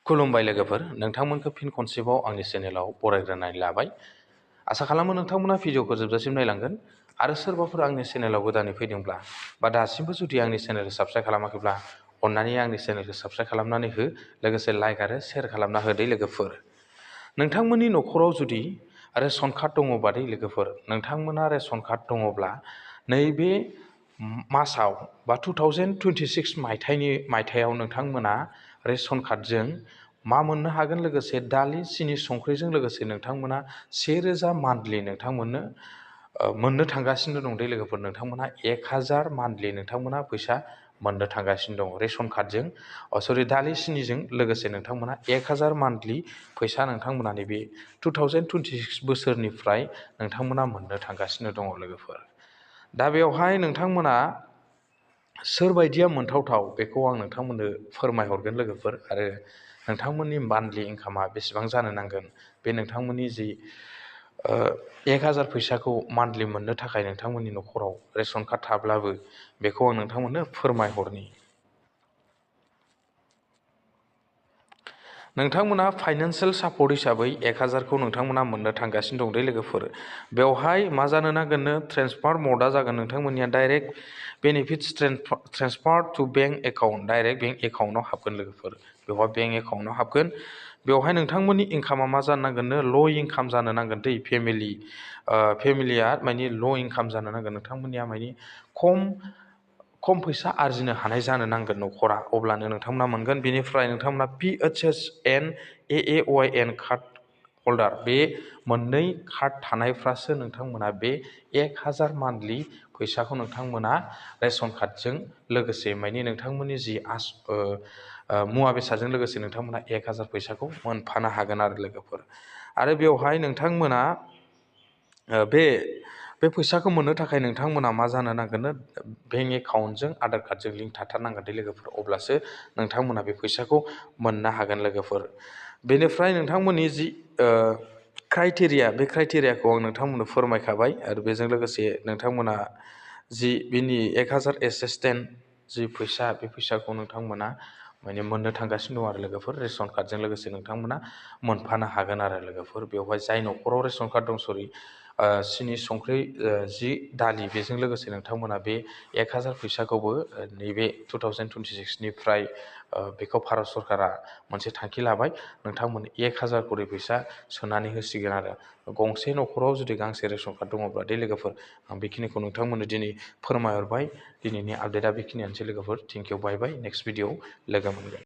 खुलुमबाय लोगोफोर, नोंथांमोनखौ फिन खनसेबाव आंनि चेनेलाव बरायग्रोनानै लाबाय। आसा खालामो नोंथांमोना भिडिअखौ जोबजासिम नायलांगोन आरो सोरबाफोर आंनि चेनेलाव गोदानै फैदोंब्ला बा दासिमबो जुदि आंनि चेनेलखौ साबस्क्राइब खालामाखैब्ला अन्नानै आंनि चेनेलखौ साबस्क्राइब खालामनानै हो, लोगोसे लाइक आरो शेयार खालामना होदो लोगोफोर। नोंथांमोननि न'खराव जुदि रेशन कार्ड दङबा लोगोफोर, नोंथांमोना रेशन कार्ड दङब्ला नैबे मासाव बा 2026 मायथाइयाव नोंथांमोना रेशन कार्डजों मा मोननो हागोन, लोगोसे दालि सिनि संख्रिजों लोगोसे नोंथांमोना 1000 मान्थलि नोंथांमोननो मोननो थांगासिनो दं दे लोगोफोर। नोंथांमोना 1000 मान्थलि नोंथांमोना फैसा मोननो थांगासिनो दं रेशन कार्डजों, दालि सिनिजों लोगोसे नोंथांमोना 1000 मान्थलि फैसा नोंथांमोना नैबे 2026 बोसोरनिफ्राय नोंथांमोना मोननो थांगासिनो दङ लोगोफोर। दा बेवहाय नोंथांमोना सोरबायदिया मोनथावथाव बेखौ आं नोंथांमोननो फोरमायहरगोन लोगोफोर। आरो नोंथांमोननि मान्थलि इनकामा बेसेबां जानो नांगोन, बे नोंथांमोननि जि 1000 फैसाखौ मान्थलि मोननो थाखाय नोंथांमोननि न'खराव रेशन कार्ड थाब्लाबो बेखौ आं नोंथांमोननो फोरमायहरनि। नोंथांमोना फाइनान्सियेल सापर्ट हिसाबै 1000खौ नोंथांमोना मोननो थांगासिनो दं दे लोगोफोर। बेवहाय मा जानो नांगोननो, ट्रेन्सफार मडआ जागोन नोंथांमोननिया direct benefits transfer to bank account, direct bank एकाउन्टआव हाबगोन लोगोफोर। बेवहाय बेंक एकाउन्टआव हाबगोन। बेवहाय नोंथांमोननि इनकामा मा जानो नांगोननो, ल' इनकाम जानो नांगोन दै। फेमिलिया माने ल' इनकाम जानो नांगोन। नोंथांमोननिया माने खम फैसा आरजिनो हानाय जानो नांगोन न'खरा, अब्लानो नोंथांमोना मोनगोन। बेनिफ्राय नोंथांमोना PHSN AAYN कार्ड हल्डार, बे मोननै कार्ड थानायफ्रासो नोंथांमोना बे 1000 मान्थलि फैसाखौ नोंथांमोना रेशन कार्डजों लोगोसे माने नोंथांमोननि जि मुवा बेसादजों लोगोसे नोंथांमोना 1000 फैसाखौ मोनफानो हागोन आरो लोगोफोर। आरो बेवहाय नोंथांमोना बे फैसाखौ मोननो थाखाय नोंथांमोना मा जानो नांगोन, बेंक एकाउन्टजों आधार कार्डजों लिंक थाथारनांगोन दे लोगोफोर, अब्लासो नोंथांमोना बे फैसाखौ मोननो हागोन लोगोफोर। बेनिफ्राय नोंथांमोननि जि क्राइटेरिया, बे क्राइटेरियाखौ आं नोंथांमोननो फोरमायखाबाय। आरो बेजों लोगोसे नोंथांमोना जि बिनि 1000 एसिस्टेन्ट जि फैसा, बे फैसाखौ नोंथांमोना माने मोननो थांगासिनो दं आरो लोगोफोर। रेशन कार्डजों लोगोसे नोंथांमोना मोनफानो हागोन आरो लोगोफोर। बेवहाय जाय न'खराव रेशन कार्ड दं, सिनि संख्रि जि दालि, बेजों लोगोसे नोंथांमोना बे 1000 फैसाखौबो नैबे 2026निफ्राय बेखौ भारत सरकारा मोनसे थांखि लाबाय, नोंथांमोन 1000 करि फैसा सोनानै होसिगोन आरो। गंसे न'खराव जुदि गांसे रेशन कार्ड दङब्ला दे लोगोफोर, आं बेखिनिखौ नोंथांमोननो दिनै फोरमायहरबाय। दिनैनि आपडेटआ बेखिनियानोसै लोगोफोर। Thank you, bye bye. Next video लोगो मोनगोन।